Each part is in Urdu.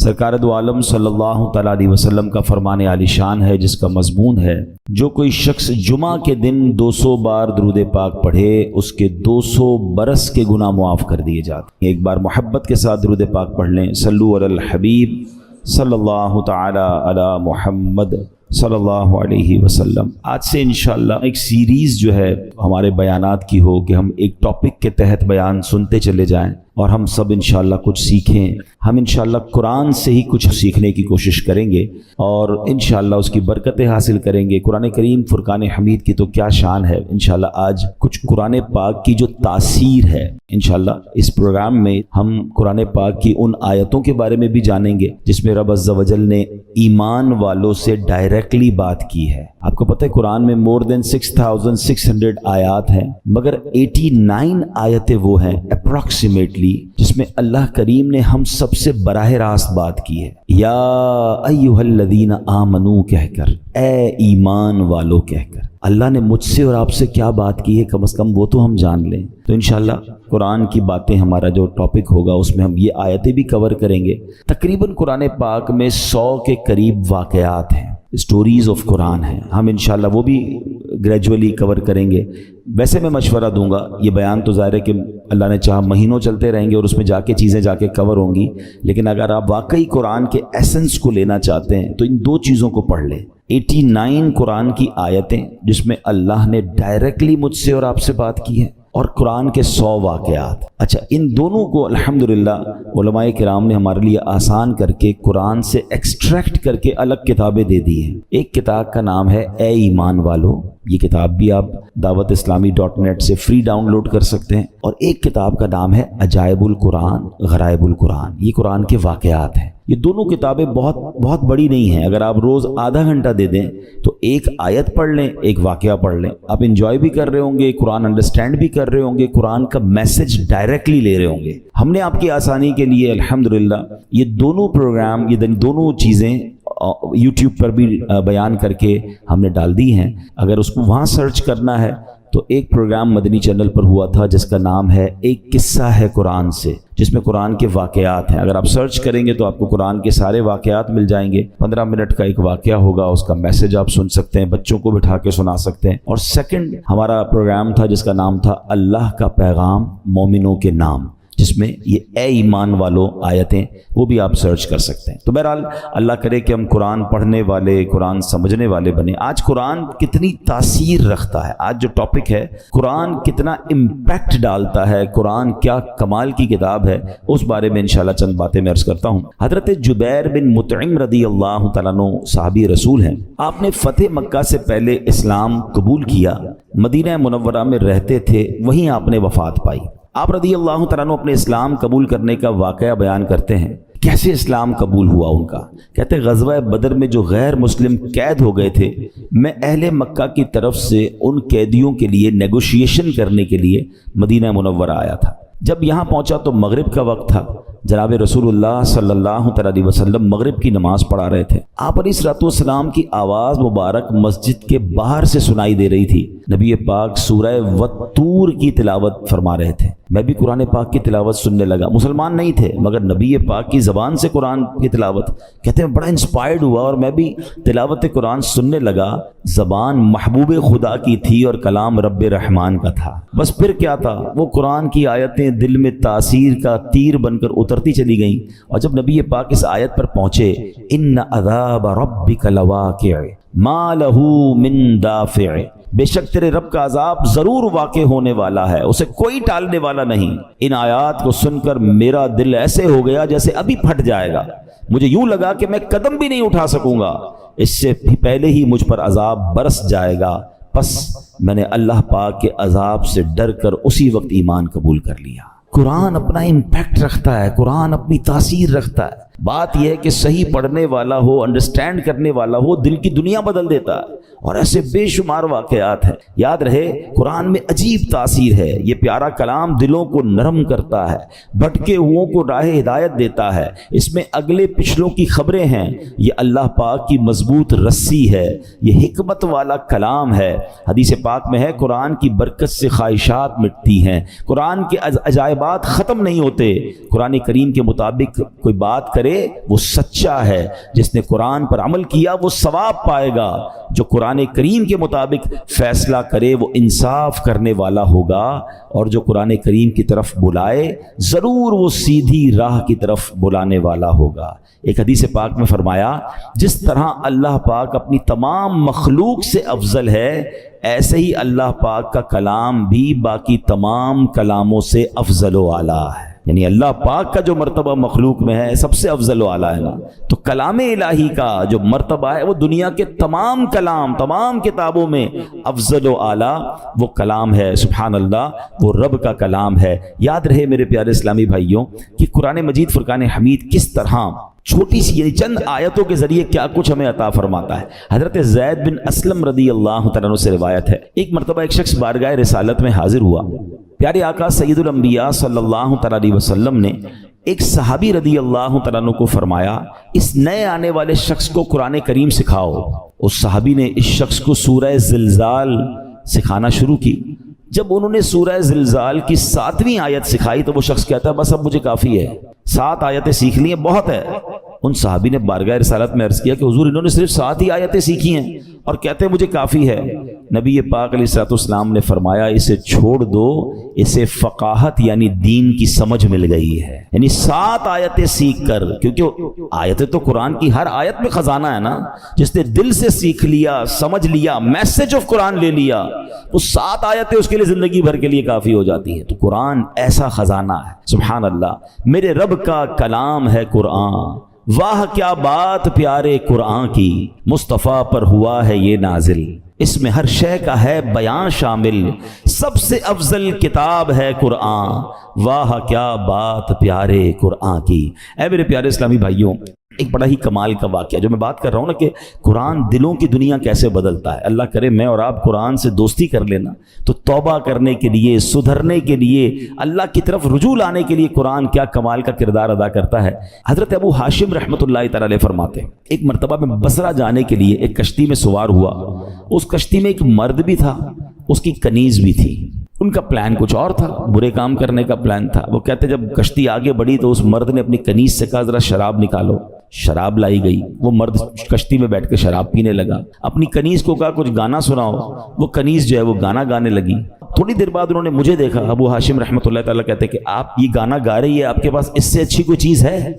سرکار دو عالم صلی اللہ تعالیٰ علیہ وسلم کا فرمان عالی شان ہے جس کا مضمون ہے جو کوئی شخص جمعہ کے دن 200 بار درود پاک پڑھے اس کے 200 برس کے گناہ معاف کر دیے جاتے ہیں۔ ایک بار محبت کے ساتھ درود پاک پڑھ لیں، صلو علی الحبیب صلی اللہ تعالیٰ علی محمد صلی اللہ علیہ وسلم۔ آج سے انشاءاللہ ایک سیریز جو ہے ہمارے بیانات کی ہو کہ ہم ایک ٹاپک کے تحت بیان سنتے چلے جائیں اور ہم سب انشاءاللہ کچھ سیکھیں۔ ہم انشاءاللہ قرآن سے ہی کچھ سیکھنے کی کوشش کریں گے اور انشاءاللہ اس کی برکتیں حاصل کریں گے۔ قرآن کریم فرقان حمید کی تو کیا شان ہے۔ انشاءاللہ آج کچھ قرآن پاک کی جو تاثیر ہے، انشاءاللہ اس پروگرام میں ہم قرآن پاک کی ان آیتوں کے بارے میں بھی جانیں گے جس میں رب عز و جل نے ایمان والوں سے ڈائریکٹلی بات کی ہے۔ آپ کو پتہ ہے قرآن میں more than 6600 آیات ہیں، مگر 89 آیتیں وہ ہیں اپروکسیمیٹلی جس میں اللہ کریم نے ہم سب سے براہ راست بات کی ہے۔ یا ایھا الذین آمنو کہہ کر، اے ایمان والو کہہ کر اللہ نے مجھ سے اور آپ سے کیا بات کی ہے، کم از کم وہ تو ہم جان لیں۔ تو انشاءاللہ قرآن کی باتیں ہمارا جو ٹاپک ہوگا اس میں ہم یہ آیتیں بھی کور کریں گے۔ تقریباً قرآن پاک میں 100 کے قریب واقعات ہیں، اسٹوریز آف قرآن ہیں، ہم انشاءاللہ وہ بھی گریجولی کور کریں گے۔ ویسے میں مشورہ دوں گا، یہ بیان تو ظاہر ہے کہ اللہ نے چاہا مہینوں چلتے رہیں گے اور اس میں جا کے چیزیں جا کے کور ہوں گی، لیکن اگر آپ واقعی قرآن کے ایسنس کو لینا چاہتے ہیں تو ان دو چیزوں کو پڑھ لیں۔ 89 قرآن کی آیتیں جس میں اللہ نے ڈائریکٹلی مجھ سے اور آپ سے بات کی ہے، اور قرآن کے 100 واقعات۔ اچھا، ان دونوں کو الحمدللہ علماء کرام نے ہمارے لیے آسان کر کے قرآن سے ایکسٹریکٹ کر کے الگ کتابیں دے دی ہیں۔ ایک کتاب کا نام ہے اے ایمان والو، یہ کتاب بھی آپ dawatIslami.net سے فری ڈاؤن لوڈ کر سکتے ہیں، اور ایک کتاب کا نام ہے عجائب القرآن غرائب القرآن، یہ قرآن کے واقعات ہیں۔ یہ دونوں کتابیں بہت بڑی نہیں ہیں، اگر آپ روز آدھا گھنٹہ دے دیں تو ایک آیت پڑھ لیں، ایک واقعہ پڑھ لیں، آپ انجوائے بھی کر رہے ہوں گے، قرآن انڈرسٹینڈ بھی کر رہے ہوں گے، قرآن کا میسج ڈائریکٹلی لے رہے ہوں گے۔ ہم نے آپ کی آسانی کے لیے الحمدللہ یہ دونوں پروگرام، یہ دونوں چیزیں یوٹیوب پر بھی بیان کر کے ہم نے ڈال دی ہیں۔ اگر اس کو وہاں سرچ کرنا ہے تو ایک پروگرام مدنی چینل پر ہوا تھا جس کا نام ہے ایک قصہ ہے قرآن سے، جس میں قرآن کے واقعات ہیں۔ اگر آپ سرچ کریں گے تو آپ کو قرآن کے سارے واقعات مل جائیں گے۔ 15 منٹ کا ایک واقعہ ہوگا، اس کا میسج آپ سن سکتے ہیں، بچوں کو بٹھا کے سنا سکتے ہیں۔ اور سیکنڈ ہمارا پروگرام تھا جس کا نام تھا اللہ کا پیغام مومنوں کے نام، جس میں یہ اے ایمان والو آیتیں وہ بھی آپ سرچ کر سکتے ہیں۔ تو بہرحال اللہ کرے کہ ہم قرآن پڑھنے والے، قرآن سمجھنے والے بنے۔ آج قرآن کتنی تاثیر رکھتا ہے، آج جو ٹاپک ہے قرآن کتنا امپیکٹ ڈالتا ہے، قرآن کیا کمال کی کتاب ہے، اس بارے میں انشاءاللہ چند باتیں میں عرض کرتا ہوں۔ حضرت جبیر بن مطعم رضی اللہ تعالیٰ عنہ صحابی رسول ہیں، آپ نے فتح مکہ سے پہلے اسلام قبول کیا، مدینہ منورہ میں رہتے تھے، وہیں آپ نے وفات پائی۔ آپ رضی اللہ تعالیٰ عنہ اپنے اسلام قبول کرنے کا واقعہ بیان کرتے ہیں، کیسے اسلام قبول ہوا ان کا۔ کہتے ہیں غزوہ بدر میں جو غیر مسلم قید ہو گئے تھے، میں اہل مکہ کی طرف سے ان قیدیوں کے لیے نیگوشیشن کرنے کے لیے مدینہ منورہ آیا تھا۔ جب یہاں پہنچا تو مغرب کا وقت تھا، جناب رسول اللہ صلی اللہ علیہ وسلم مغرب کی نماز پڑھا رہے تھے۔ آپ علیہ الصلوۃ والسلام کی آواز مبارک مسجد کے باہر سے سنائی دے رہی تھی۔ نبی پاک سورہ والطور کی تلاوت فرما رہے تھے، میں بھی قرآن پاک کی تلاوت سننے لگا۔ مسلمان نہیں تھے مگر نبی پاک کی زبان سے قرآن کی تلاوت، کہتے ہیں بڑا انسپائرڈ ہوا اور میں بھی تلاوت قرآن سننے لگا۔ زبان محبوب خدا کی تھی اور کلام رب رحمان کا تھا۔ بس پھر کیا تھا، وہ قرآن کی آیتیں دل میں تاثیر کا تیر بن کر اترتی چلی گئیں، اور جب نبی پاک اس آیت پر پہنچے، ان عذاب ربک لواقع ما لہ من دافع، بے شک تیرے رب کا عذاب ضرور واقع ہونے والا ہے، اسے کوئی ٹالنے والا نہیں۔ ان آیات کو سن کر میرا دل ایسے ہو گیا جیسے ابھی پھٹ جائے گا، مجھے یوں لگا کہ میں قدم بھی نہیں اٹھا سکوں گا، اس سے پہلے ہی مجھ پر عذاب برس جائے گا۔ پس میں نے اللہ پاک کے عذاب سے ڈر کر اسی وقت ایمان قبول کر لیا۔ قرآن اپنا امپیکٹ رکھتا ہے، قرآن اپنی تاثیر رکھتا ہے۔ بات یہ ہے کہ صحیح پڑھنے والا ہو، انڈرسٹینڈ کرنے والا ہو، دل کی دنیا بدل دیتا ہے، اور ایسے بے شمار واقعات ہیں۔ یاد رہے قرآن میں عجیب تاثیر ہے، یہ پیارا کلام دلوں کو نرم کرتا ہے، بھٹکے ہوئوں کو راہ ہدایت دیتا ہے، اس میں اگلے پچھلوں کی خبریں ہیں، یہ اللہ پاک کی مضبوط رسی ہے، یہ حکمت والا کلام ہے۔ حدیث پاک میں ہے قرآن کی برکت سے خواہشات مٹتی ہیں، قرآن کے عجائبات ختم نہیں ہوتے۔ قرآن کریم کے مطابق کوئی بات کرے کرے وہ سچا ہے، جس نے قرآن پر عمل کیا وہ ثواب پائے گا، جو قرآن کریم کے مطابق فیصلہ کرے وہ انصاف کرنے والا ہوگا، اور جو قرآن کریم کی طرف بلائے ضرور وہ سیدھی راہ کی طرف بلانے والا ہوگا۔ ایک حدیث پاک میں فرمایا جس طرح اللہ پاک اپنی تمام مخلوق سے افضل ہے، ایسے ہی اللہ پاک کا کلام بھی باقی تمام کلاموں سے افضل و اعلیٰ ہے۔ یعنی اللہ پاک کا جو مرتبہ مخلوق میں ہے سب سے افضل و اعلیٰ ہے نا، تو کلام الہی کا جو مرتبہ ہے وہ دنیا کے تمام کلام، تمام کتابوں میں افضل و اعلیٰ وہ کلام ہے۔ سبحان اللہ، وہ رب کا کلام ہے۔ یاد رہے میرے پیارے اسلامی بھائیوں کہ قرآن مجید فرقان حمید کس طرح چھوٹی سی یعنی چند آیتوں کے ذریعے کیا کچھ ہمیں عطا فرماتا ہے۔ حضرت زید بن اسلم رضی اللہ تعالیٰ عنہ سے روایت ہے، ایک مرتبہ ایک شخص بارگاہ رسالت میں حاضر ہوا، پیارے آقا سید الانبیاء صلی اللہ تعالیٰ علیہ وسلم نے ایک صحابی رضی اللہ تعالیٰ عنہ کو فرمایا اس نئے آنے والے شخص کو قرآن کریم سکھاؤ۔ اس صحابی نے اس شخص کو سورہ زلزال سکھانا شروع کی۔ جب انہوں نے سورہ زلزال کی 7ویں آیت سکھائی تو وہ شخص کہتا ہے بس اب مجھے کافی ہے، 7 آیتیں سیکھ لی ہیں، بہت ہے۔ ان صحابی نے بارگاہ رسالت میں عرض کیا کہ حضور انہوں نے صرف 7 ہی آیتیں سیکھی ہیں اور کہتے ہیں مجھے کافی ہے۔ نبی پاک علیہ الصلوۃ والسلام نے فرمایا اسے چھوڑ دو، اسے فقاہت یعنی دین کی سمجھ مل گئی ہے۔ یعنی 7 آیتیں سیکھ کر، کیونکہ آیتیں تو قرآن کی ہر آیت میں خزانہ ہے نا، جس نے دل سے سیکھ لیا، سمجھ لیا، میسج آف قرآن لے لیا، وہ 7 آیتیں اس کے لیے زندگی بھر کے لیے کافی ہو جاتی ہیں۔ تو قرآن ایسا خزانہ ہے، سبحان اللہ، میرے رب کا کلام ہے قرآن، واہ کیا بات پیارے قرآن کی، مصطفیٰ پر ہوا ہے یہ نازل، اس میں ہر شے کا ہے بیان شامل، سب سے افضل کتاب ہے قرآن، واہ کیا بات پیارے قرآن کی۔ اے میرے پیارے اسلامی بھائیوں، ایک بڑا ہی کمال کا واقعہ جو میں بات کر رہا ہوں نا کہ قرآن دلوں کی دنیا کیسے بدلتا ہے۔ اللہ کرے میں اور آپ قرآن سے دوستی کر لینا تو توبہ کرنے کے لیے، سدھرنے کے لیے، اللہ کی طرف رجوع لانے کے لیے قرآن کیا کمال کا کردار ادا کرتا ہے۔ حضرت ابو ہاشم رحمۃ اللہ تعالی علیہ فرماتے ہیں ایک مرتبہ میں بصرہ جانے کے لیے ایک کشتی میں سوار ہوا، اس کشتی میں ایک مرد بھی تھا، اس کی کنیز بھی تھی۔ ان کا پلان کچھ اور تھا، برے کام کرنے کا پلان تھا۔ وہ کہتے جب کشتی آگے بڑھی تو اس مرد نے اپنی کنیز سے کہا ذرا شراب نکالو، شراب لائی گئی۔ وہ مرد کشتی میں بیٹھ کے شراب پینے لگا، اپنی کنیز کو کہا کچھ گانا سناؤ، وہ کنیز جو ہے وہ گانا گانے لگی۔ تھوڑی دیر بعد انہوں نے مجھے دیکھا، ابو ہاشم رحمۃ اللہ تعالیٰ کہتے کہ آپ یہ گانا گا رہی ہے، آپ کے پاس اس سے اچھی کوئی چیز ہے؟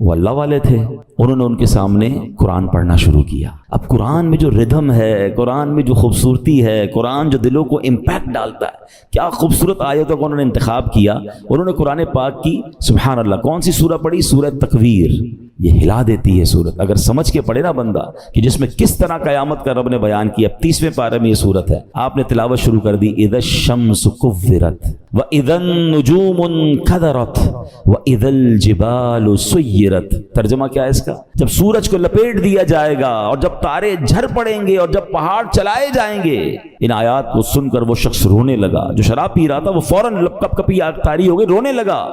وہ اللہ والے تھے، انہوں نے ان کے سامنے قرآن پڑھنا شروع کیا۔ اب قرآن میں جو ردھم ہے، قرآن میں جو خوبصورتی ہے، قرآن جو دلوں کو امپیکٹ ڈالتا ہے، کیا خوبصورت آیتوں کو انہوں نے انتخاب کیا۔ انہوں نے قرآن پاک کی سبحان اللہ کون سی سورہ پڑھی؟ سورہ تکویر۔ یہ ہلا دیتی ہے سورت، اگر سمجھ کے پڑھے نا بندہ کہ جس میں کس طرح قیامت کا رب نے بیان کیا۔ 30ویں پارے میں یہ سورت ہے، آپ نے تلاوت شروع کر دی، اذا الشمس کورت واذا النجوم انکدرت واذا الجبال سیرت۔ ترجمہ کیا ہے اس کا؟ جب سورج کو لپیٹ دیا جائے گا اور جب تارے جھر پڑیں گے اور جب پہاڑ چلائے جائیں گے۔ ان آیات کو سن کر وہ شخص رونے لگا، جو شراب پی رہا تھا وہ فوراً کپ کپی آگ طاری ہو گئی، رونے لگا۔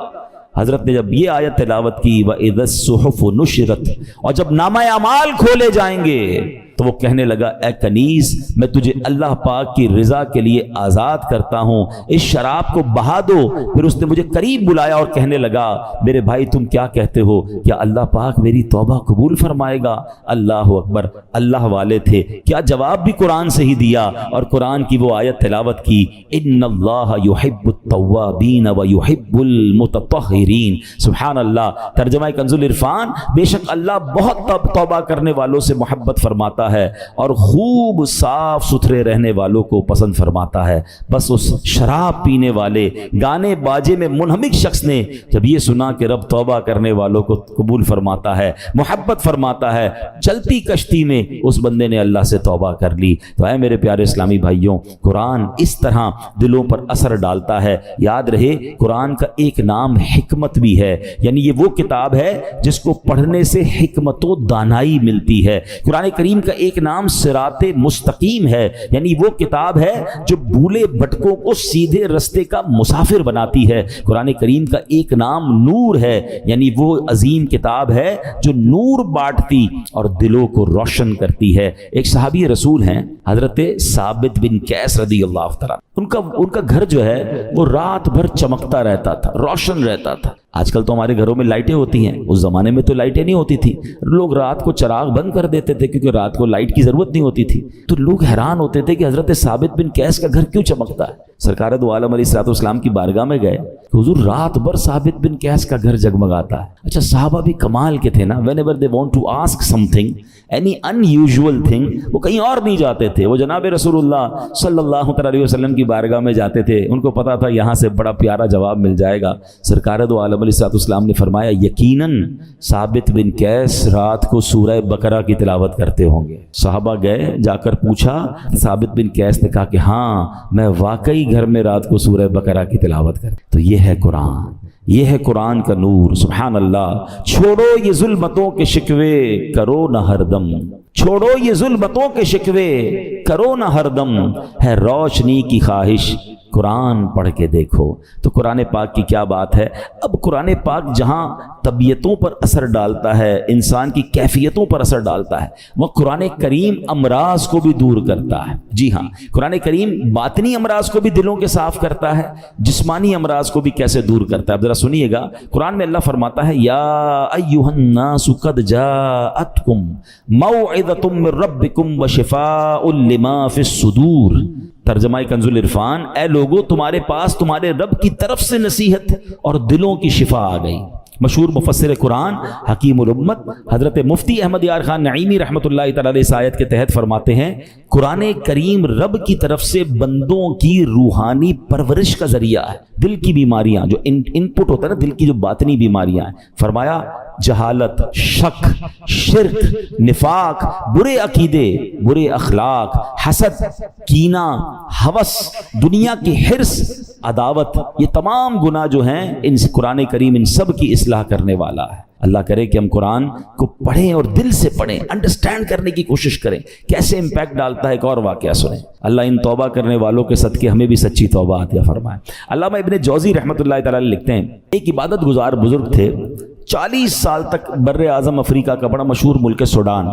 حضرت نے جب یہ آیت تلاوت کی وَإِذَا الصُّحُفُ نُشِرَتْ، اور جب نامہ اعمال کھولے جائیں گے تو وہ کہنے لگا اے کنیز میں تجھے اللہ پاک کی رضا کے لیے آزاد کرتا ہوں، اس شراب کو بہا دو۔ پھر اس نے مجھے قریب بلایا اور کہنے لگا میرے بھائی تم کیا کہتے ہو، کیا اللہ پاک میری توبہ قبول فرمائے گا؟ اللہ اکبر، اللہ والے تھے، کیا جواب بھی قرآن سے ہی دیا اور قرآن کی وہ آیت تلاوت کی، ان اللہ یحب التوابین ویحب المتطہرین۔ سبحان اللہ۔ ترجمہ کنز العرفان، بے شک اللہ بہت توبہ کرنے والوں سے محبت فرماتا ہے اور خوب صاف ستھرے رہنے والوں کو پسند فرماتا ہے۔ بس اس شراب پینے والے گانے باجے میں منہمک شخص نے جب یہ سنا کہ رب توبہ کرنے والوں کو قبول فرماتا ہے، محبت فرماتا ہے، چلتی کشتی میں اس بندے نے اللہ سے توبہ کر لی۔ تو اے میرے پیارے اسلامی بھائیوں، قرآن اس طرح دلوں پر اثر ڈالتا ہے۔ یاد رہے قرآن کا ایک نام حکمت بھی ہے، یعنی یہ وہ کتاب ہے جس کو پڑھنے سے حکمت و دانائی ملتی ہے۔ قرآن کریم کا ایک نام صراط مستقیم ہے، یعنی وہ کتاب ہے جو بھولے بھٹکوں کو سیدھے رستے کا مسافر بناتی ہے۔ قرآن کریم کا ایک نام نور ہے، یعنی وہ عظیم کتاب ہے جو نور بانٹتی اور دلوں کو روشن کرتی ہے۔ ایک صحابی رسول ہیں حضرت ثابت بن قیس رضی اللہ تعالیٰ، ان کا گھر جو ہے وہ رات بھر چمکتا رہتا تھا، روشن رہتا تھا۔ آج کل تو ہمارے گھروں میں لائٹیں ہوتی ہیں، اس زمانے میں تو لائٹیں نہیں ہوتی تھی، لوگ رات کو چراغ بند کر دیتے تھے کیونکہ رات کو لائٹ کی ضرورت نہیں ہوتی تھی۔ تو لوگ حیران ہوتے تھے کہ حضرت ثابت بن قیس کا گھر کیوں چمکتا ہے۔ سرکار دو عالم علیہ الصلوۃ والسلام کی بارگاہ میں گئے کہ حضور رات بھر ثابت بن قیس کا گھر جگمگاتا ہے۔ اچھا صحابہ بھی کمال کے تھے نا، whenever they want to ask something, any unusual thing، وہ کہیں اور نہیں جاتے تھے، وہ جناب رسول اللہ صلی اللہ علیہ وسلم کی بارگاہ میں جاتے تھے، ان کو پتا تھا یہاں سے بڑا پیارا جواب مل جائے گا۔ سرکار دو عالم علیہ الصلوۃ والسلام نے فرمایا یقیناً ثابت بن قیس رات کو سورہ بقرہ کی تلاوت کرتے ہوں گے۔ صحابہ گئے، جا کر پوچھا، ثابت بن قیس نے کہا کہ ہاں میں واقعی گھر میں رات کو سورہ بقرہ کی تلاوت کرتا۔ تو یہ ہے قرآن، یہ ہے قرآن کا نور، سبحان اللہ۔ چھوڑو یہ ظلمتوں کے شکوے کرو نہ ہر دم، چھوڑو یہ ظلمتوں کے شکوے کرو نہ ہر دم، ہے روشنی کی خواہش قرآن پڑھ کے دیکھو۔ تو قرآن پاک کی کیا بات ہے۔ اب قرآن پاک جہاں طبیعتوں پر اثر ڈالتا ہے، انسان کی کیفیتوں پر اثر ڈالتا ہے، وہ قرآن کریم امراض کو بھی دور کرتا ہے۔ جی ہاں، قرآن کریم باطنی امراض کو بھی دلوں کے صاف کرتا ہے، جسمانی امراض کو بھی کیسے دور کرتا ہے۔ اب ذرا سنیے گا، قرآن میں اللہ فرماتا ہے یا ایھا الناس قد جاءتکم موعظۃ من ربکم وشفاء لما فی الصدور۔ ترجمہ کنز العرفان، اے لوگو تمہارے پاس تمہارے رب کی طرف سے نصیحت اور دلوں کی شفا آ گئی۔ مشہور مفسر قرآن حکیم الامت حضرت مفتی احمد یار خان نعیمی رحمۃ اللہ تعالی علیہ اس آیت کے تحت فرماتے ہیں قرآن کریم رب کی طرف سے بندوں کی روحانی پرورش کا ذریعہ ہے۔ دل کی بیماریاں جو ان پٹ ہوتا ہے نا، دل کی جو باطنی بیماریاں ہیں، فرمایا جہالت، شک، شرک، نفاق، برے عقیدے، برے اخلاق، حسد، کینہ، ہوس، دنیا کی حرص، عداوت، یہ تمام گناہ جو ہیں ان سے قرآن کریم ان سب کی اصلاح کرنے والا ہے۔ اللہ کرے کہ ہم قرآن کو پڑھیں اور دل سے پڑھیں، انڈرسٹینڈ کرنے کی کوشش کریں کیسے امپیکٹ ڈالتا ہے۔ ایک اور واقعہ سنیں، اللہ ان توبہ کرنے والوں کے صدقے ہمیں بھی سچی توبہ عطا فرمائے۔ علامہ ابن جوزی رحمۃ اللہ تعالی لکھتے ہیں ایک عبادت گزار بزرگ تھے، 40 سال تک بر اعظم افریقہ کا بڑا مشہور ملک ہے سوڈان،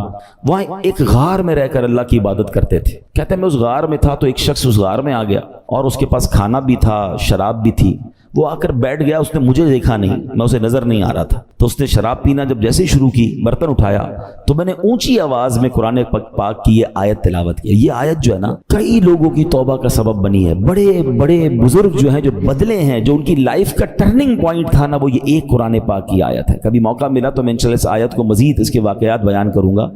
وہاں ایک غار میں رہ کر اللہ کی عبادت کرتے تھے۔ کہتے ہیں میں اس غار میں تھا تو ایک شخص اس غار میں آ گیا اور اس کے پاس کھانا بھی تھا، شراب بھی تھی۔ وہ آ کر بیٹھ گیا، اس نے مجھے دیکھا نہیں، میں اسے نظر نہیں آ رہا تھا، تو اس نے شراب پینا جب جیسے ہی شروع کی، برتن اٹھایا تو میں نے اونچی آواز میں قرآن پاک کی یہ آیت تلاوت کی۔ یہ آیت جو ہے نا کئی لوگوں کی توبہ کا سبب بنی ہے۔ بڑے بڑے بزرگ جو ہیں، جو بدلے ہیں، جو ان کی لائف کا ٹرننگ پوائنٹ تھا نا، وہ یہ ایک قرآن پاک کی آیت ہے۔ کبھی موقع ملا تو میں انشاءاللہ اس آیت کو مزید اس کے واقعات بیان کروں گا۔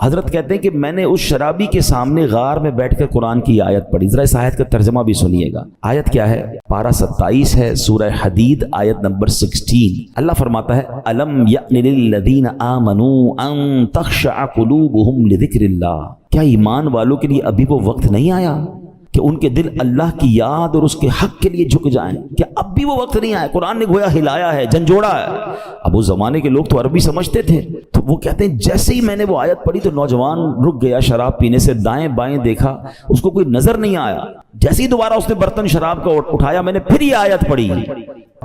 حضرت کہتے ہیں کہ میں نے اس شرابی کے سامنے غار میں بیٹھ کر قرآن کی آیت پڑھی۔ ذرا اس آیت کا ترجمہ بھی سنیے گا۔ آیت کیا ہے؟ پارہ 27 ہے، سورہ حدید، آیت نمبر 16۔ اللہ فرماتا ہے الم یأن للذین آمنوا ان تخشع قلوبہم لذکر اللہ۔ کیا ایمان والوں کے لیے ابھی وہ وقت نہیں آیا کہ ان کے دل اللہ کی یاد اور اس کے حق کے لیے جھک جائیں؟ کیا اب بھی وہ وقت نہیں آیا؟ قرآن نے گویا ہلایا ہے، جھنجھوڑا ہے۔ اب اس زمانے کے لوگ تو عربی سمجھتے تھے، تو وہ کہتے ہیں جیسے ہی میں نے وہ آیت پڑھی تو نوجوان رک گیا شراب پینے سے، دائیں بائیں دیکھا، اس کو کوئی نظر نہیں آیا۔ جیسے ہی دوبارہ اس نے برتن شراب کا اٹھایا، میں نے پھر یہ آیت پڑھی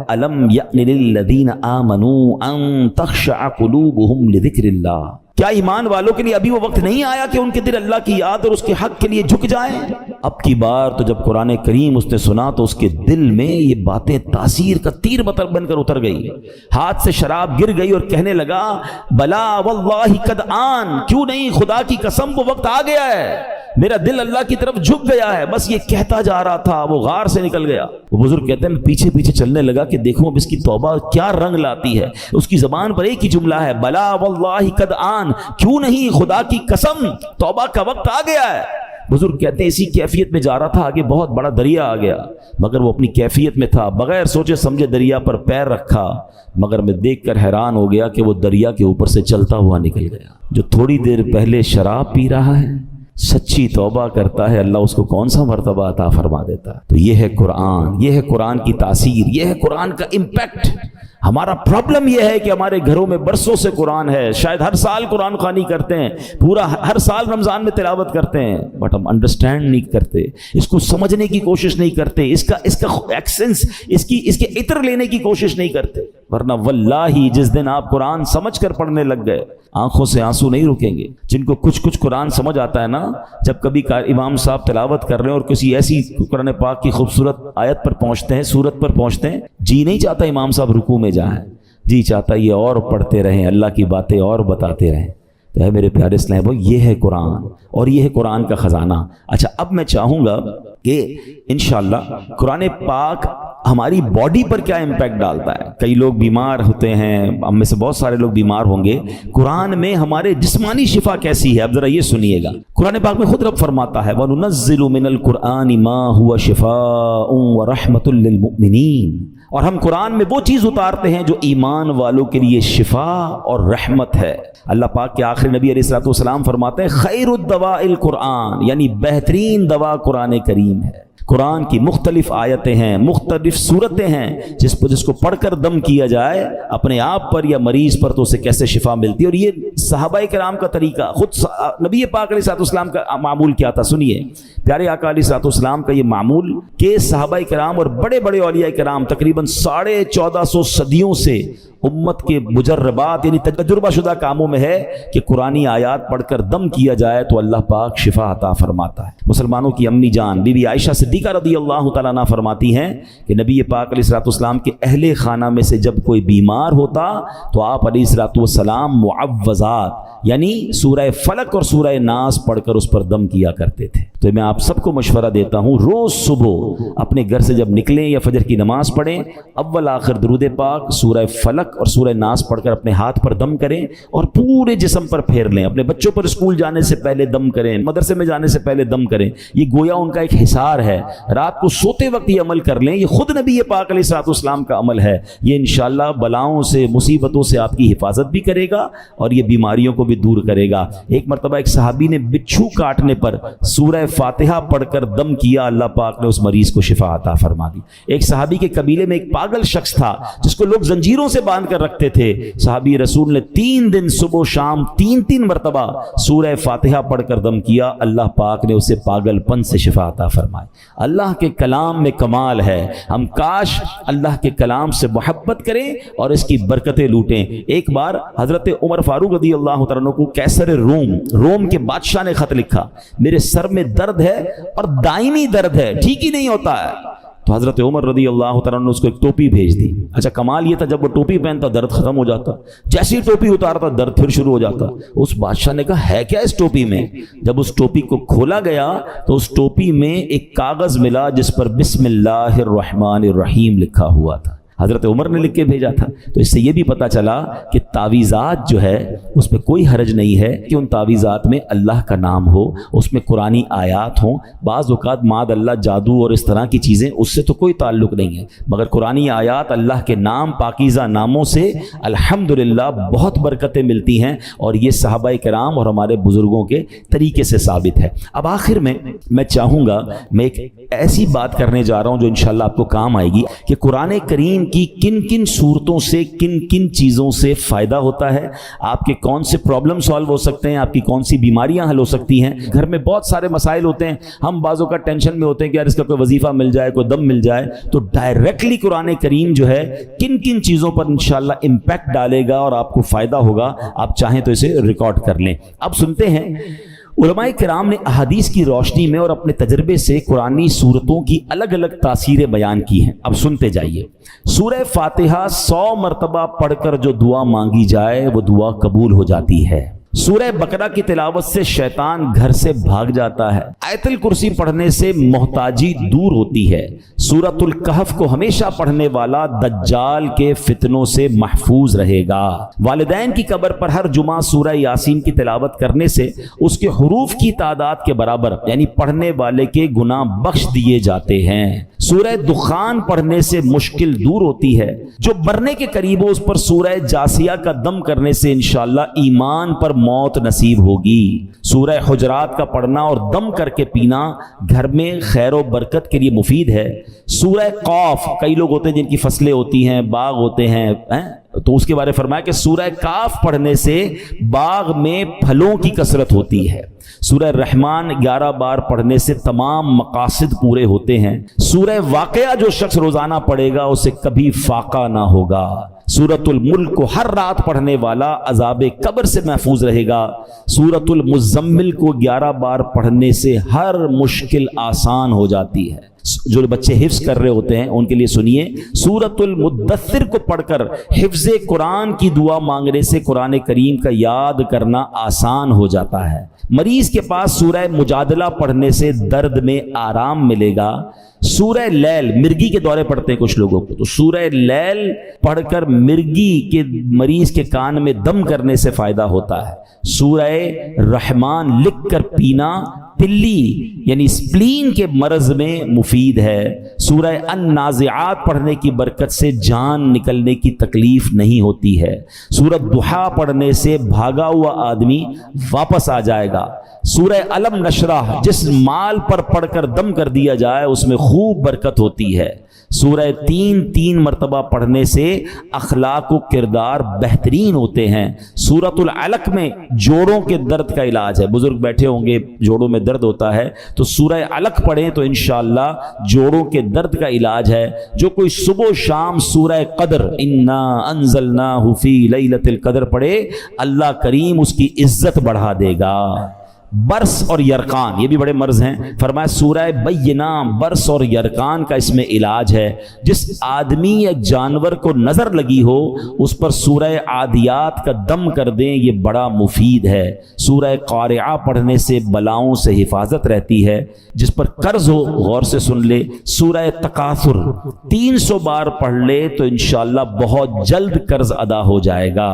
الم یأن للذین آمنوا ان تخشع قلوبہم لذکر اللہ۔ کیا ایمان والوں کے لیے ابھی وہ وقت نہیں آیا کہ ان کے دل اللہ کی یاد اور اس کے حق کے لیے جھک جائیں؟ اب کی بار تو جب قرآن کریم اس نے سنا تو اس کے دل میں یہ باتیں تاثیر کا تیر بن کر اتر گئی، ہاتھ سے شراب گر گئی اور کہنے لگا بلا واللہ قد آن، کیوں نہیں، خدا کی قسم وہ وقت آ گیا ہے، میرا دل اللہ کی طرف جھک گیا ہے۔ بس یہ کہتا جا رہا تھا، وہ غار سے نکل گیا۔ وہ بزرگ کہتے ہیں میں پیچھے پیچھے چلنے لگا کہ دیکھوں اب اس کی توبہ کیا رنگ لاتی ہے۔ اس کی زبان پر ایک ہی جملہ ہے بلا واللہ قد آن، کیوں نہیں، خدا کی قسم توبہ کا وقت آ گیا ہے۔ بزرگ کہتے ہیں اسی کیفیت میں جا رہا تھا، آگے بہت بڑا دریا آ گیا، مگر وہ اپنی کیفیت میں تھا، بغیر سوچے سمجھے دریا پر پیر رکھا، مگر میں دیکھ کر حیران ہو گیا کہ وہ دریا کے اوپر سے چلتا ہوا نکل گیا۔ جو تھوڑی دیر پہلے شراب پی رہا ہے، سچی توبہ کرتا ہے، اللہ اس کو کون سا مرتبہ عطا فرما دیتا ہے۔ تو یہ ہے قرآن، یہ ہے قرآن کی تاثیر، یہ ہے قرآن کا امپیکٹ۔ ہمارا پرابلم یہ ہے کہ ہمارے گھروں میں برسوں سے قرآن ہے، شاید ہر سال قرآن خوانی کرتے ہیں، پورا ہر سال رمضان میں تلاوت کرتے ہیں، بٹ ہم انڈرسٹینڈ نہیں کرتے، اس کو سمجھنے کی کوشش نہیں کرتے، اس کا ایکسنس، اس کے عطر لینے کی کوشش نہیں کرتے۔ ورنہ واللہ جس دن آپ قرآن سمجھ کر پڑھنے لگ گئے آنکھوں سے آنسو نہیں رکیں گے. جن کو کچھ قرآن سمجھ آتا ہے نا، جب کبھی امام صاحب تلاوت کر رہے ہیں اور کسی ایسی قرآن پاک کی خوبصورت آیت پر پہنچتے ہیں، سورت پر پہنچتے ہیں، جی نہیں چاہتا امام صاحب رکوع میں جائیں، جی چاہتا یہ اور پڑھتے رہیں، اللہ کی باتیں اور بتاتے رہیں. تو ہے میرے پیارے اسلام بھائی، یہ ہے قرآن اور یہ ہے قرآن کا خزانہ. اچھا، اب میں چاہوں گا کہ انشاءاللہ قرآن پاک ہماری باڈی پر کیا امپیکٹ ڈالتا ہے. کئی لوگ بیمار ہوتے ہیں، ہم میں سے بہت سارے لوگ بیمار ہوں گے. قرآن میں ہمارے جسمانی شفا کیسی ہے، اب ذرا یہ سنیے گا. قرآن پاک میں خود رب فرماتا ہے وَنُنَزِّلُ مِنَ الْقُرْآنِ مَا هُوَ شِفَاءٌ وَرَحْمَةٌ لِّلْمُؤْمِنِينَ. اور ہم قرآن میں وہ چیز اتارتے ہیں جو ایمان والوں کے لیے شفا اور رحمت ہے. اللہ پاک کے آخری نبی علیہ الصلوۃ والسلام فرماتے ہیں خیر الدواء القرآن، یعنی بہترین دوا قرآن کریم ہے. قرآن کی مختلف آیتیں ہیں، مختلف صورتیں ہیں، جس کو پڑھ کر دم کیا جائے اپنے آپ پر یا مریض پر تو اسے کیسے شفا ملتی ہے. اور یہ صحابہ کرام کا طریقہ، خود نبی پاک علیہ الصلوۃ والسلام کا معمول کیا تھا. سنیے پیارے آقا علیہ الصلوۃ والسلام کا یہ معمول کہ صحابہ کرام اور بڑے بڑے اولیاء کرام تقریباً 1450 صدیوں سے امت کے مجربات یعنی تجربہ شدہ کاموں میں ہے کہ قرآنی آیات پڑھ کر دم کیا جائے تو اللہ پاک شفا عطا فرماتا ہے. مسلمانوں کی امی جان بی بی عائشہ صدیقہ رضی اللہ تعالیٰ عنہ فرماتی ہیں کہ نبی پاک علیہ الصلوۃ والسلام کے اہل خانہ میں سے جب کوئی بیمار ہوتا تو آپ علیہ الصلوۃ والسلام معوذات یعنی سورہ فلق اور سورہ ناس پڑھ کر اس پر دم کیا کرتے تھے. تو میں آپ سب کو مشورہ دیتا ہوں، روز صبح اپنے گھر سے جب نکلیں یا فجر کی نماز پڑھیں، اول آخر درود پاک، سورہ فلق اور سورہ ناس پڑھ کر اپنے ہاتھ پر دم کریں اور پورے جسم پر پھیر لیں. اپنے بچوں پر اسکول جانے سے پہلے دم کریں، مدرسے میں جانے سے پہلے دم کریں. یہ گویا ان کا ایک حصار ہے. رات کو سوتے وقت یہ عمل کر لیں. یہ خود نبی پاک علیہ الصلوۃ والسلام کا عمل ہے. یہ انشاءاللہ بلاؤں سے، مصیبتوں سے آپ کی حفاظت بھی کرے گا اور یہ بیماریوں کو بھی دور کرے گا. ایک مرتبہ ایک صحابی نے بچھو کاٹنے پر سورہ فاتحہ پڑھ کر دم کیا، اللہ پاک نے اس مریض کو شفا عطا فرما دی. ایک صحابی کے قبیلے میں ایک پاگل شخص تھا جس کو لوگ زنجیروں سے باندھ کر رکھتے تھے. صحابی رسول نے 3 دن صبح و شام 3 مرتبہ سورہ فاتحہ پڑھ کر دم کیا، اللہ پاک نے اسے پاگل پن سے شفا عطا فرمائی. اللہ کے کلام میں کمال ہے. ہم کاش اللہ کے کلام سے محبت کریں اور اس کی برکتیں لوٹیں. ایک بار حضرت عمر فاروق رضی اللہ تعالیٰ عنہ کو قیصر روم کے بادشاہ نے خط لکھا، میرے سر میں درد ہے اور دائمی درد ہے، ٹھیک ہی نہیں ہوتا ہے. تو حضرت عمر رضی اللہ تعالیٰ نے اس کو ایک ٹوپی بھیج دی. اچھا کمال یہ تھا جب وہ ٹوپی پہنتا درد ختم ہو جاتا، جیسی ہی ٹوپی اتارتا درد پھر شروع ہو جاتا. اس بادشاہ نے کہا ہے کیا اس ٹوپی میں؟ جب اس ٹوپی کو کھولا گیا تو اس ٹوپی میں ایک کاغذ ملا جس پر بسم اللہ الرحمن الرحیم لکھا ہوا تھا. حضرت عمر نے لکھ کے بھیجا تھا. تو اس سے یہ بھی پتا چلا کہ تعویذات جو ہے اس میں کوئی حرج نہیں ہے کہ ان تعویذات میں اللہ کا نام ہو، اس میں قرآنی آیات ہوں. بعض اوقات معاذ اللہ جادو اور اس طرح کی چیزیں، اس سے تو کوئی تعلق نہیں ہے، مگر قرآنی آیات اللہ کے نام پاکیزہ ناموں سے الحمدللہ بہت برکتیں ملتی ہیں اور یہ صحابہ کرام اور ہمارے بزرگوں کے طریقے سے ثابت ہے. اب آخر میں چاہوں گا، میں ایک ایسی بات کرنے جا رہا ہوں جو انشاءاللہ آپ کو کام آئے گی کہ قرآن کریم کی کن کن صورتوں سے کن کن چیزوں سے فائدہ ہوتا ہے، آپ کے کون سے پرابلم سالو ہو سکتے ہیں، آپ کی کون سی بیماریاں حل ہو سکتی ہیں. گھر میں بہت سارے مسائل ہوتے ہیں، ہم بعضوں کا ٹینشن میں ہوتے ہیں کہ یار اس کا کوئی وظیفہ مل جائے، کوئی دم مل جائے. تو ڈائریکٹلی قرآن کریم جو ہے کن کن چیزوں پر انشاءاللہ امپیکٹ ڈالے گا اور آپ کو فائدہ ہوگا. آپ چاہیں تو اسے ریکارڈ کر لیں. اب سنتے ہیں علماء کرام نے احادیث کی روشنی میں اور اپنے تجربے سے قرآنی صورتوں کی الگ الگ تاثیریں بیان کی ہیں. اب سنتے جائیے. سورہ فاتحہ 100 مرتبہ پڑھ کر جو دعا مانگی جائے وہ دعا قبول ہو جاتی ہے. سورہ بقرہ کی تلاوت سے شیطان گھر سے بھاگ جاتا ہے. آیت الکرسی پڑھنے سے محتاجی دور ہوتی ہے. سورۃ الکہف کو ہمیشہ پڑھنے والا دجال کے فتنوں سے محفوظ رہے گا. والدین کی قبر پر ہر جمعہ سورہ یاسین کی تلاوت کرنے سے اس کے حروف کی تعداد کے برابر یعنی پڑھنے والے کے گناہ بخش دیے جاتے ہیں. سورہ دخان پڑھنے سے مشکل دور ہوتی ہے. جو مرنے کے قریب ہو اس پر سورہ جاسیہ کا دم کرنے سے انشاءاللہ ایمان پر موت نصیب ہوگی. سورہ حجرات کا پڑھنا اور دم کر کے پینا گھر میں خیر و برکت کے لیے مفید ہے. سورہ قاف، کئی لوگ ہوتے ہیں جن کی فصلیں ہوتی ہیں، باغ ہوتے ہیں، تو اس کے بارے فرمایا کہ سورہ کاف پڑھنے سے باغ میں پھلوں کی کثرت ہوتی ہے، سورہ رحمان 11 بار پڑھنے سے تمام مقاصد پورے ہوتے ہیں، سورہ واقعہ جو شخص روزانہ پڑھے گا اسے کبھی فاقہ نہ ہوگا، سورۃ الملک کو ہر رات پڑھنے والا عذاب قبر سے محفوظ رہے گا، سورۃ المزمل کو 11 بار پڑھنے سے ہر مشکل آسان ہو جاتی ہے۔ جو بچے حفظ کر رہے ہوتے ہیں ان کے لیے سنیے، سورۃ المدثر کو پڑھ کر حفظ قرآن کی دعا مانگنے سے قرآن کریم کا یاد کرنا آسان ہو جاتا ہے۔ مریض کے پاس سورہ مجادلہ پڑھنے سے درد میں آرام ملے گا، سورہ لیل، مرگی کے دورے پڑھتے ہیں کچھ لوگوں کو، تو سورہ لیل پڑھ کر مرگی کے مریض کے کان میں دم کرنے سے فائدہ ہوتا ہے، سورہ رحمان لکھ کر پینا تلی یعنی سپلین کے مرض میں مفید ہے، سورہ النازعات پڑھنے کی برکت سے جان نکلنے کی تکلیف نہیں ہوتی ہے، سورۃ ضحیٰ پڑھنے سے بھاگا ہوا آدمی واپس آ جائے گا، سورہ علم نشرح جس مال پر پڑھ کر دم کر دیا جائے اس میں خوب برکت ہوتی ہے، سورہ 3 مرتبہ پڑھنے سے اخلاق و کردار بہترین ہوتے ہیں، سورۃ العلق میں جوڑوں کے درد کا علاج ہے، بزرگ بیٹھے ہوں گے جوڑوں میں درد ہوتا ہے تو سورہ علق پڑھیں تو انشاءاللہ جوڑوں کے درد کا علاج ہے، جو کوئی صبح و شام سورہ قدر انا انزلناہ فی لیلۃ القدر پڑھے اللہ کریم اس کی عزت بڑھا دے گا۔ برس اور یرقان یہ بھی بڑے مرض ہیں، فرمایا سورہ بینہ برس اور یرقان کا اس میں علاج ہے، جس آدمی یا جانور کو نظر لگی ہو اس پر سورہ عادیات کا دم کر دیں، یہ بڑا مفید ہے، سورہ قارعہ پڑھنے سے بلاؤں سے حفاظت رہتی ہے، جس پر قرض ہو غور سے سن لے، سورہ تکاثر 300 بار پڑھ لے تو انشاءاللہ بہت جلد قرض ادا ہو جائے گا،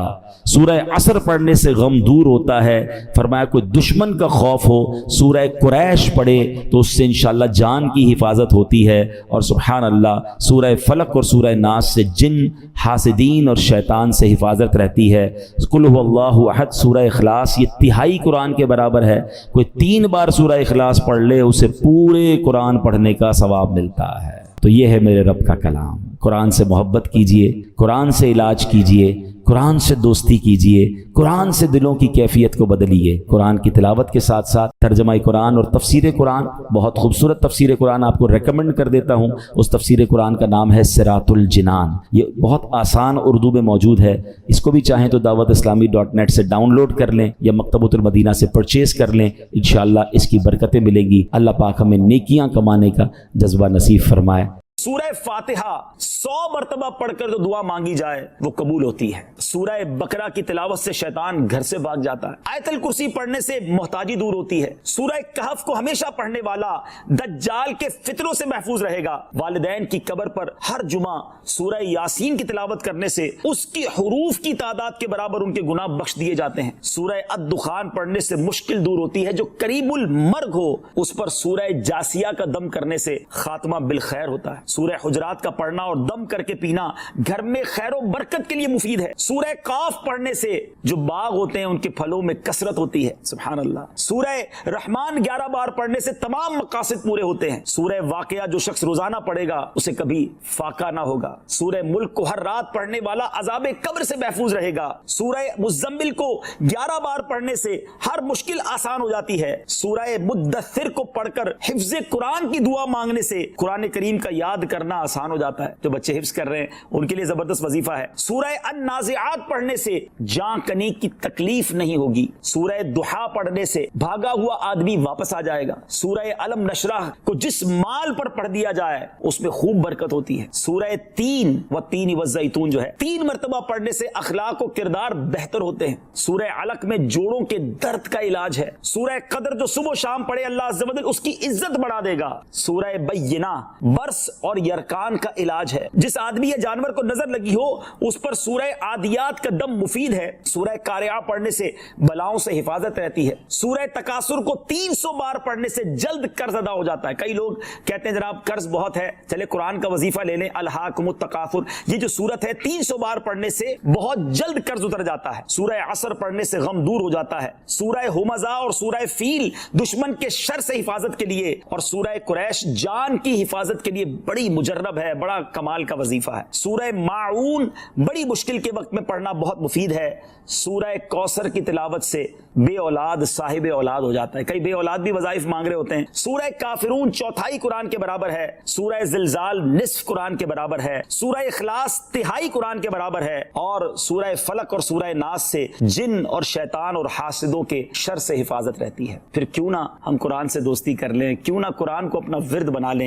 سورہ عصر پڑھنے سے غم دور ہوتا ہے، فرمایا کوئی دشمن کا خوف ہو سورہ قریش پڑھے تو اس سے انشاءاللہ جان کی حفاظت ہوتی ہے، اور سبحان اللہ سورہ فلق اور سورہ ناس سے جن حاسدین اور شیطان سے حفاظت رہتی ہے، قل هو اللہ احد سورہ اخلاص یہ تہائی قرآن کے برابر ہے، کوئی 3 بار سورہ اخلاص پڑھ لے اسے پورے قرآن پڑھنے کا ثواب ملتا ہے۔ تو یہ ہے میرے رب کا کلام، قرآن سے محبت کیجئے، قرآن سے علاج کیجئے، قرآن سے دوستی کیجئے، قرآن سے دلوں کی کیفیت کو بدلیے، قرآن کی تلاوت کے ساتھ ساتھ ترجمہ قرآن اور تفسیر قرآن، بہت خوبصورت تفسیر قرآن آپ کو ریکمنڈ کر دیتا ہوں، اس تفسیر قرآن کا نام ہے صراط الجنان، یہ بہت آسان اردو میں موجود ہے، اس کو بھی چاہیں تو dawatIslami.net سے ڈاؤن لوڈ کر لیں یا مکتبۃ المدینہ سے پرچیز کر لیں، انشاءاللہ اس کی برکتیں ملیں گی، اللہ پاک ہمیں نیکیاں کمانے کا جذبہ نصیب فرمائے۔ سورہ فاتحہ 100 مرتبہ پڑھ کر جو دعا مانگی جائے وہ قبول ہوتی ہے، سورہ بقرہ کی تلاوت سے شیطان گھر سے بھاگ جاتا ہے، آیت الکرسی پڑھنے سے محتاجی دور ہوتی ہے، سورہ کہف کو ہمیشہ پڑھنے والا دجال کے فتنوں سے محفوظ رہے گا، والدین کی قبر پر ہر جمعہ سورہ یاسین کی تلاوت کرنے سے اس کی حروف کی تعداد کے برابر ان کے گناہ بخش دیے جاتے ہیں، سورہ الدخان پڑھنے سے مشکل دور ہوتی ہے، جو قریب المرگ ہو اس پر سورہ جاسیہ کا دم کرنے سے خاتمہ بالخیر ہوتا ہے، سورہ حجرات کا پڑھنا اور دم کر کے پینا گھر میں خیر و برکت کے لیے مفید ہے، سورہ قاف پڑھنے سے جو باغ ہوتے ہیں ان کے پھلوں میں کثرت ہوتی ہے، سبحان اللہ، سورہ رحمان 11 بار پڑھنے سے تمام مقاصد پورے ہوتے ہیں، سورہ واقعہ جو شخص روزانہ پڑھے گا اسے کبھی فاقہ نہ ہوگا، سورہ ملک کو ہر رات پڑھنے والا عذاب قبر سے محفوظ رہے گا، سورہ مزمل کو 11 بار پڑھنے سے ہر مشکل آسان ہو جاتی ہے، سورہ مدثر کو پڑھ کر حفظ قرآن کی دعا مانگنے سے قرآن کریم کا یاد کرنا آسان ہو جاتا ہے، جو بچے حفظ کر رہے ہیں ان کے لیے زبردست وظیفہ ہے، سورہ النازعات پڑھنے سے جان کنی کی تکلیف نہیں ہوگی، سورہ ضحیٰ پڑھنے سے بھاگا ہوا آدمی واپس آ جائے گا، سورہ علم نشرح کو جس مال پر پڑھ دیا جائے اس میں خوب برکت ہوتی ہے، سورہ 3 والتین والزیتون جو ہے 3 مرتبہ پڑھنے سے اخلاق و کردار بہتر ہوتے ہیں، سورہ علق میں جوڑوں کے درد کا علاج ہے، سورہ قدر جو صبح و شام پڑھے اللہ عز و جل اس کی عزت بڑھا دے گا، سورہ بینہ برس اور یرقان کا علاج ہے، جس آدمی یا جانور کو نظر لگی ہو اس پر سورہ عادیات کا دم مفید ہے، سورہ قارعہ پڑھنے سے بلاؤں سے حفاظت رہتی ہے، سورہ تکاثر کو 300 بار پڑھنے سے جلد قرض ادا ہو جاتا ہے، کئی لوگ کہتے ہیں جناب قرض بہت ہے چلے قرآن کا وظیفہ لے لیں، الہاکم التکاثر، یہ جو سورت ہے 300 بار پڑھنے سے بہت جلد قرض اتر جاتا ہے، سورہ عصر پڑھنے سے غم دور ہو جاتا ہے، سورہ ہمزہ اور سورہ فیل دشمن کے شر سے حفاظت کے لیے، اور سورہ قریش جان کی حفاظت کے لیے بڑی مجرب ہے، بڑا کمال کا وظیفہ ہے۔ سورہ ماعون بڑی مشکل کے وقت میں پڑھنا بہت مفید ہے۔ سورہ کوثر کی تلاوت سے بے اولاد صاحب اولاد ہو جاتا ہے، کئی بے اولاد بھی وظائف مانگ رہے ہوتے ہیں۔ سورہ کافرون چوتھائی قرآن کے برابر ہے، سورہ زلزال نصف قرآن کے برابر ہے، سورہ اخلاص تہائی قرآن کے برابر ہے، اور سورہ فلق اور سورہ ناس سے جن اور شیطان اور حاسدوں کے شر سے حفاظت رہتی ہے۔ پھر کیوں نہ ہم قرآن سے دوستی کر لیں، کیوں نہ قرآن کو اپنا ورد بنا لیں۔